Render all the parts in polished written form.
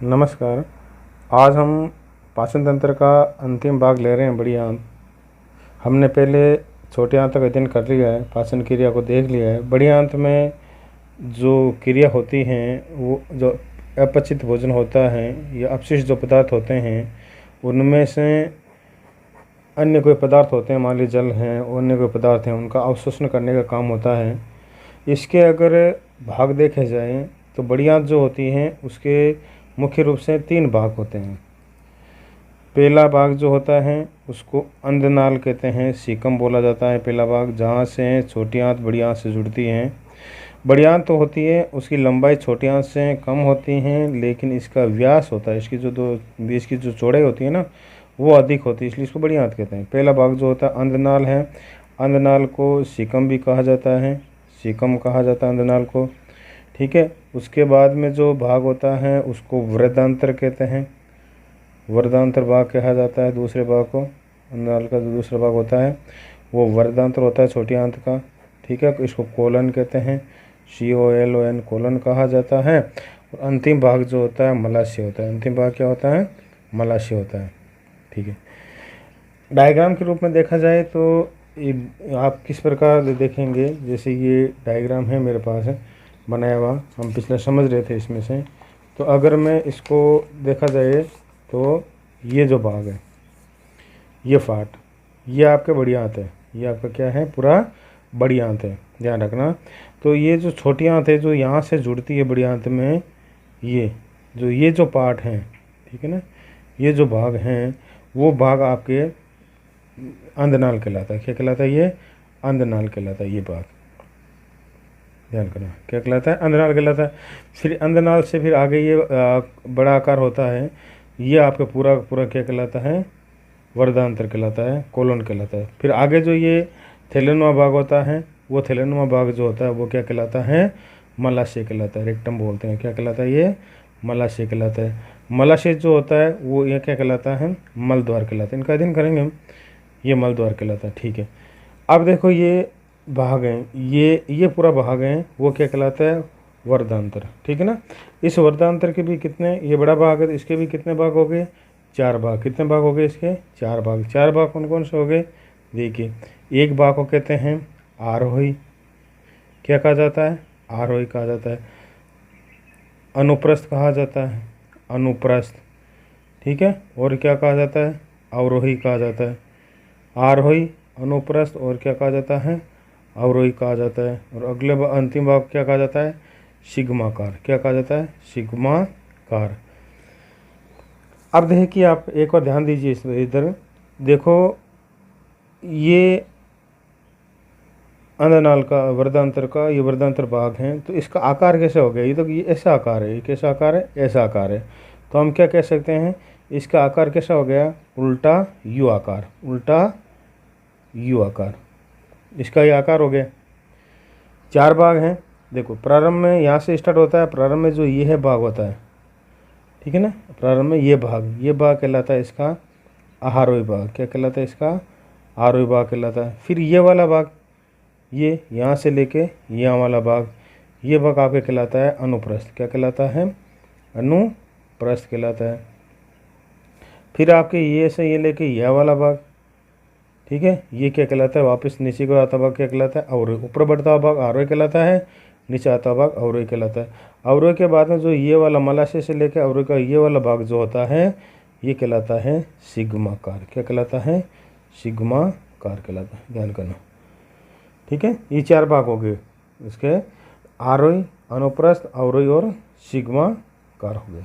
नमस्कार। आज हम पाचन तंत्र का अंतिम भाग ले रहे हैं, बड़ी आंत। हमने पहले छोटी आंत का अध्ययन कर लिया है, पाचन क्रिया को देख लिया है। बड़ी आंत में जो क्रिया होती हैं, वो जो अपचित भोजन होता है या अपशिष्ट जो पदार्थ होते हैं, उनमें से अन्य कोई पदार्थ होते हैं, मान लीजिए जल हैं, अन्य कोई पदार्थ हैं, उनका अवशोषण करने का काम होता है। इसके अगर भाग देखे जाएं तो बड़ी आंत जो होती हैं उसके मुख्य रूप से 3 भाग होते हैं। पहला भाग जो होता है उसको अंधनाल कहते हैं, सीकम बोला जाता है। पहला भाग जहाँ से छोटी आंत बड़ी आंत से जुड़ती हैं। बड़ी आंत तो होती है, उसकी लंबाई छोटी आंत से कम होती है, लेकिन इसका व्यास होता है, इसकी जो दो बीच की जो चौड़ाई होती है ना, वो अधिक होती है, इसलिए इसको बड़ी आंत कहते हैं। पहला भाग जो होता है अंधनाल है। अंधनाल को सीकम भी कहा जाता है, सीकम कहा जाता है अंधनाल को। ठीक है। उसके बाद में जो भाग होता है उसको वृद्धांत्र कहते हैं, वृद्धांत्र भाग कहा जाता है दूसरे भाग को। अंधनाल का जो दूसरा भाग होता है वो वृद्धांत्र होता है, छोटी आंत का। ठीक है। इसको कोलन कहते हैं, COLON, कोलन कहा जाता है। और अंतिम भाग जो होता है मलाशय होता है। अंतिम भाग क्या होता है? मलाशय होता है। ठीक है। डायग्राम के रूप में देखा जाए तो आप किस प्रकार देखेंगे, जैसे ये डायग्राम है मेरे पास है बनाया हुआ, हम पिछले समझ रहे थे इसमें से। तो अगर मैं इसको देखा जाए तो ये जो भाग है, ये पार्ट, ये आपके बड़ी आंत है, ये आपका क्या है? पूरा बड़ी आंत है, ध्यान रखना। तो ये जो छोटी आंत है जो यहाँ से जुड़ती है बड़ी आंत में, ये जो पार्ट हैं, ठीक है ना, ये जो भाग हैं वो भाग आपके अंधनाल कहलाता है। क्या कहलाता है? ये अंधनाल कहलाता है, ये भाग। ध्यान करना, क्या कहलाता है? अंधनाल कहलाता है। फिर अंधनाल से फिर आगे ये बड़ा आकार होता है, ये आपका पूरा पूरा क्या कहलाता है? वृद्धांत्र कहलाता है, कोलन कहलाता है। फिर आगे जो ये थैलेनुमा भाग होता है, वो थैलेनुमा भाग जो होता है वो क्या कहलाता है? मलाशय कहलाता है, रेक्टम बोलते हैं। क्या कहलाता है? ये मलाशय कहलाता है। मलाशय जो होता है वो ये क्या कहलाता है? मल द्वार कहलाता है। इनका अध्ययन करेंगे हम, ये मल द्वार कहलाता है। ठीक है। अब देखो ये भाग हैं, ये पूरा भाग है, वो क्या कहलाता है? वृद्धांत्र। ठीक है ना। इस वृद्धांत्र के भी कितने, ये बड़ा भाग है तो इसके भी कितने भाग हो गए? 4 भाग। कितने भाग हो गए इसके? 4 भाग। 4 भाग कौन कौन से हो गए? देखिए, एक भाग को कहते हैं आरोही, क्या कहा जाता है? आरोही कहा जाता है। अनुप्रस्थ कहा जाता है, अनुप्रस्थ। ठीक है। और क्या कहा जाता है? अवरोही कहा जाता है। आरोही, अनुप्रस्थ और क्या कहा जाता है? अवरोही कहा जाता है। और अगले अंतिम भाग क्या कहा जाता है? सिग्माकार। क्या कहा जाता है? सिग्माकार। अब देखिए, आप एक बार ध्यान दीजिए इधर देखो, ये अंधनाल का, वृद्धांत्र का, ये वृद्धांत्र भाग है, तो इसका आकार कैसे हो गया? ये ऐसा आकार है, ये कैसा आकार है? ऐसा आकार है। तो हम क्या कह सकते हैं, इसका आकार कैसा हो गया? उल्टा यू आकार, उल्टा यू आकार, इसका ये आकार हो गया। 4 भाग हैं। देखो, प्रारंभ में यहाँ से स्टार्ट होता है, प्रारंभ में जो ये है भाग होता है, ठीक है ना, प्रारंभ में ये भाग कहलाता है इसका आहारोही भाग। क्या कहलाता है? इसका आरोही भाग कहलाता है। फिर ये वाला भाग, ये यहाँ से लेके यहाँ वाला भाग, ये भाग आपके कहलाता है अनुप्रस्थ। क्या कहलाता है? अनुप्रस्थ कहलाता है। फिर आपके ये से ये लेके यह वाला भाग, ठीक है, ये क्या कहलाता है? वापस नीचे को आता भाग क्या कहलाता है? अवरोही। ऊपर बढ़ता हुआ भाग आरोही कहलाता है, नीचे आता भाग अवरोही कहलाता है। अवरोही के बाद में जो ये वाला मलाशय से लेकर अवरोही का ये वाला भाग जो होता है, ये कहलाता है सिग्माकार। क्या कहलाता है? सिग्माकार कहलाता है, ध्यान करना। ठीक है। ये 4 भाग हो गए इसके, आरोही, अनुप्रस्थ, अवरोही और सिग्माकार हो गए।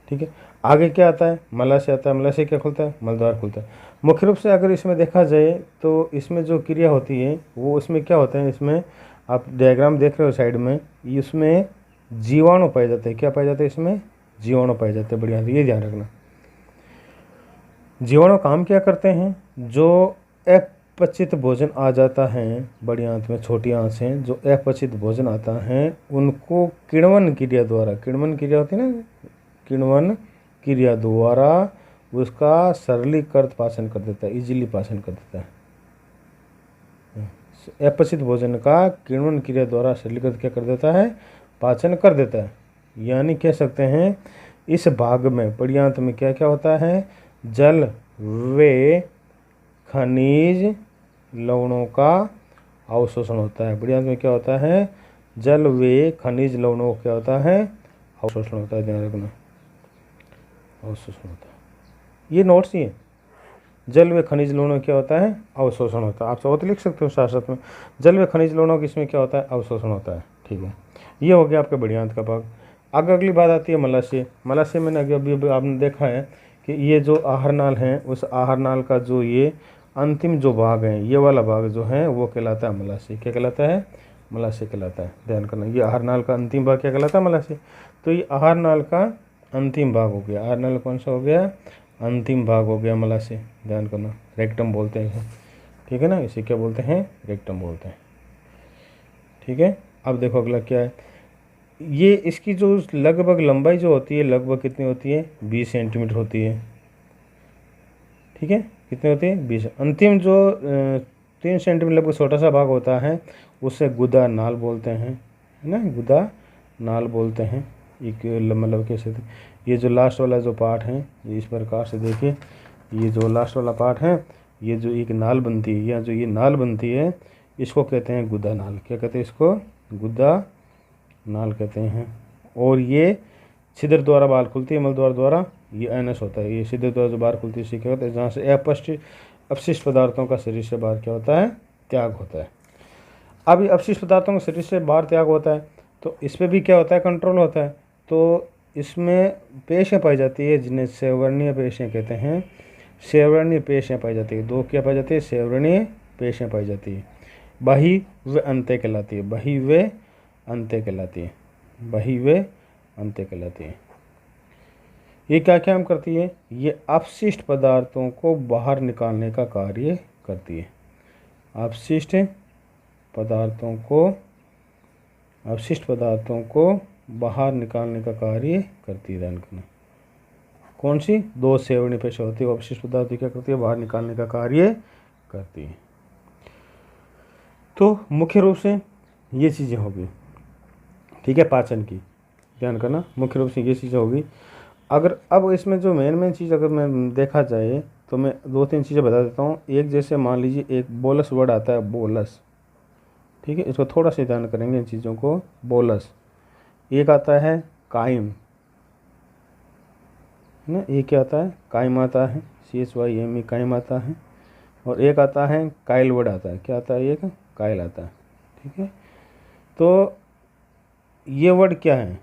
ठीक है। आगे क्या आता है? मलाशय आता है। मलाशय क्या खुलता है? मलद्वार खुलता है। मुख्य रूप से अगर इसमें देखा जाए तो इसमें जो क्रिया होती है वो इसमें क्या होता है, इसमें आप डायग्राम देख रहे हो साइड में, इसमें जीवाणु पाए जाते हैं। क्या पाए जाते हैं? इसमें जीवाणु पाए जाते हैं। बढ़िया, ये ध्यान रखना। जीवाणु काम क्या करते हैं? जो अपचित भोजन आ जाता है बड़ी आंत में, छोटी आंत से जो अपचित भोजन आता है उनको किण्वन क्रिया द्वारा, किण्वन क्रिया होती है ना, किण्वन क्रिया द्वारा उसका सरलीकृत पाचन कर देता है, इजीली पाचन कर देता है। अपचित भोजन का किण्वन क्रिया द्वारा सरलीकृत क्या कर देता है? पाचन कर देता है। यानी कह सकते हैं इस भाग में बड़ी आंत में क्या क्या होता है, जल व खनिज लवणों का अवशोषण होता है। बड़ी आंत में क्या होता है, जल व खनिज लवणों का क्या होता है, अवशोषण होता है। ध्यान रखना, अवशोषण होता है। ये नोट्स ही है, जल व खनिज लवणों क्या होता है, अवशोषण होता है। आप सब लिख सकते हो साथ साथ में, जल व खनिज लवणों किसमें क्या होता है, अवशोषण होता है। ठीक है, ये हो गया आपके बड़ी आंत का भाग। आगे अगली बात आती है मलाशय। मलाशय में अभी आपने देखा है कि ये जो आहार नाल है, उस आहार नाल का जो ये अंतिम जो भाग है, ये वाला भाग जो है वो कहलाता है मलाशय। क्या कहलाता है, मलाशय कहलाता है। ध्यान करना, ये आहार नाल का अंतिम भाग क्या कहलाता है, मलाशय। तो ये आहार नाल का अंतिम भाग हो गया। आहार नाल कौन सा हो गया, अंतिम भाग हो गया मलाशय। ध्यान करना, रेक्टम बोलते हैं, ठीक है ना, इसे क्या बोलते हैं, रेक्टम बोलते हैं। ठीक है, अब देखो अगला क्या है, ये इसकी जो लगभग लंबाई जो होती है, लगभग कितनी होती है, 20 सेंटीमीटर होती है। ठीक है, कितनी होती है, 20। अंतिम जो 3 सेंटीमीटर लगभग छोटा सा भाग होता है, उसे गुदा नाल बोलते हैं, है ना, गुदा नाल बोलते हैं। एक मतलब कैसे, ये जो लास्ट वाला जो पार्ट है, इस प्रकार से देखिए, ये जो लास्ट वाला पार्ट है, ये जो एक नाल बनती है, या जो ये नाल बनती है, इसको कहते हैं गुदा नाल। क्या कहते हैं इसको, गुदा नाल कहते हैं। और ये छिद्र द्वारा बाहर खुलती है, मल द्वारा ये एनस होता है। ये छिद्र द्वारा जो बाहर खुलती है इसे क्या कहते हैं, जहाँ से अपशिष्ट पदार्थों का शरीर से बाहर क्या होता है, त्याग होता है। अब ये अपशिष्ट पदार्थों का शरीर से बाहर त्याग होता है, तो इस पर भी क्या होता है, कंट्रोल होता है। तो इसमें पेशियाँ पाई जाती है, जिन्हें सेवर्णीय पेशियाँ कहते हैं। सेवर्णीय पेशियाँ पाई जाती है, दो क्या पाई जाती है, सेवर्णीय पेशियाँ पाई जाती है। बही व अंत्य कहलाती है, बही व अंत्य कहलाती है, बही व अंत्य कहलाती है। ये क्या काम करती है, ये अपशिष्ट पदार्थों को बाहर निकालने का कार्य करती है। अपशिष्ट पदार्थों को बाहर निकालने का कार्य करती है। ध्यान करना, कौन सी, दो सेवर्णीय पेशियाँ होती है, अपशिष्ट पदार्थ क्या करती है, बाहर निकालने का कार्य करती है। तो मुख्य रूप से ये चीज़ें होगी। ठीक है, पाचन की, ध्यान करना, मुख्य रूप से ये चीज़ें होगी। अगर अब इसमें जो मेन चीज़ अगर मैं देखा जाए, तो मैं 2-3 चीज़ें बता देता हूँ। एक जैसे मान लीजिए एक बोलस वर्ड आता है, बोलस। ठीक है, इसको थोड़ा सा ध्यान करेंगे इन चीज़ों को, बोलस। एक आता है काइम, है ना, एक क्या आता है, काइम आता है, CHYME काइम आता है। और एक आता है काइल वर्ड आता है, क्या आता है, एक काइल आता है। ठीक है, तो ये वर्ड क्या है,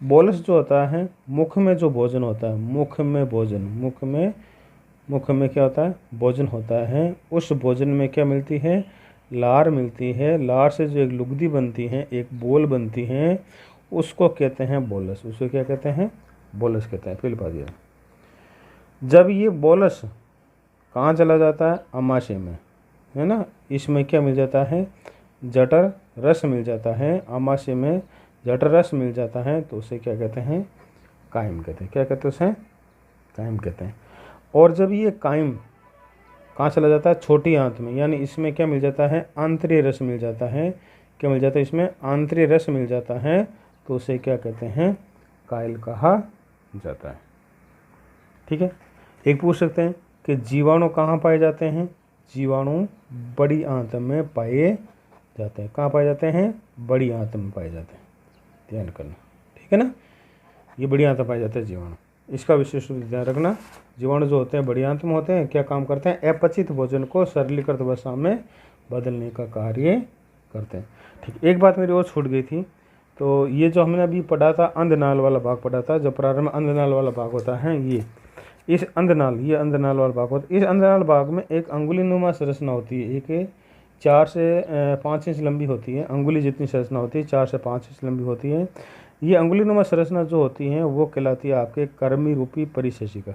बोलस जो होता है, मुख में जो भोजन होता है, मुख में भोजन, मुख में क्या होता है, भोजन होता है। उस भोजन में क्या मिलती है, लार मिलती है। लार से जो एक लुगदी बनती है, एक बोल बनती है, उसको कहते हैं बोलस। उसको क्या कहते हैं, बोलस कहते हैं। फिर बात, जब ये बोलस कहाँ चला जाता है, अमाशय में, है ना, इसमें क्या मिल जाता है, जठर रस मिल जाता है। अमाशय में जठर रस मिल जाता है, तो उसे क्या कहते हैं, काइम कहते हैं। क्या कहते हैं, उसे काइम कहते हैं। और जब ये काइम कहाँ चला जाता है, छोटी आंत में, यानी इसमें क्या मिल जाता है, आंतरीय रस मिल जाता है। क्या मिल जाता है, इसमें आंतरीय रस मिल जाता है, तो उसे क्या कहते हैं, काइल कहा जाता है। ठीक है, एक पूछ सकते हैं कि जीवाणु कहाँ पाए जाते हैं, जीवाणु बड़ी आंत में पाए जाते हैं। कहाँ पाए जाते हैं, बड़ी आंत में पाए जाते हैं। ध्यान करना, ठीक है ना, ये बड़ी आंत में पाए जाते हैं जीवाणु। इसका विशेष रूप से ध्यान रखना, जीवाणु जो होते हैं बड़ी आंत में होते हैं, क्या काम करते हैं, अपचित भोजन को सरलीकृत वसा में बदलने का कार्य करते हैं। ठीक, एक बात मेरी और छूट गई थी, तो ये जो हमने अभी पढ़ा था, अंधनाल वाला भाग पढ़ा था, जो प्रारंभ में अंधनाल वाला भाग होता है, ये इस अंधनाल, ये अंधनाल वाला भाग होता है। इस अंधनाल भाग में एक अंगुलीनुमा संरचना होती है, एक 4 से 5 इंच लंबी होती है, अंगुली जितनी संरचना होती है, 4 से 5 इंच लंबी होती है। ये अंगुलीनुमा संरचना जो होती है वो कहलाती है आपके कर्मी रूपी परिशेषिका,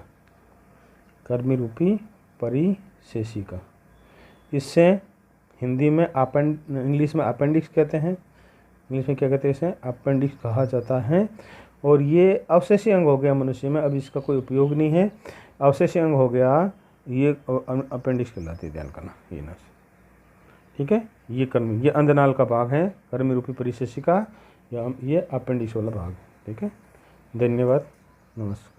कर्मी रूपी परिशेषिका। इससे हिंदी में इंग्लिश में अपेंडिक्स कहते हैं, इंग्लिश में क्या कहते हैं, इसे अपेंडिक्स कहा जाता है। और ये अवशेषीय अंग हो गया मनुष्य में, अब इसका कोई उपयोग नहीं है, अवशेषीय अंग हो गया, ये अपेंडिक्स कहलाती है। ध्यान करना, ये ना, ठीक है, ये कर्मी, ये अंधनाल का भाग है, कर्मी रूपी परिशेषिका, या ये अपेंडिक्स वाला भाग। ठीक है, धन्यवाद। नमस्कार।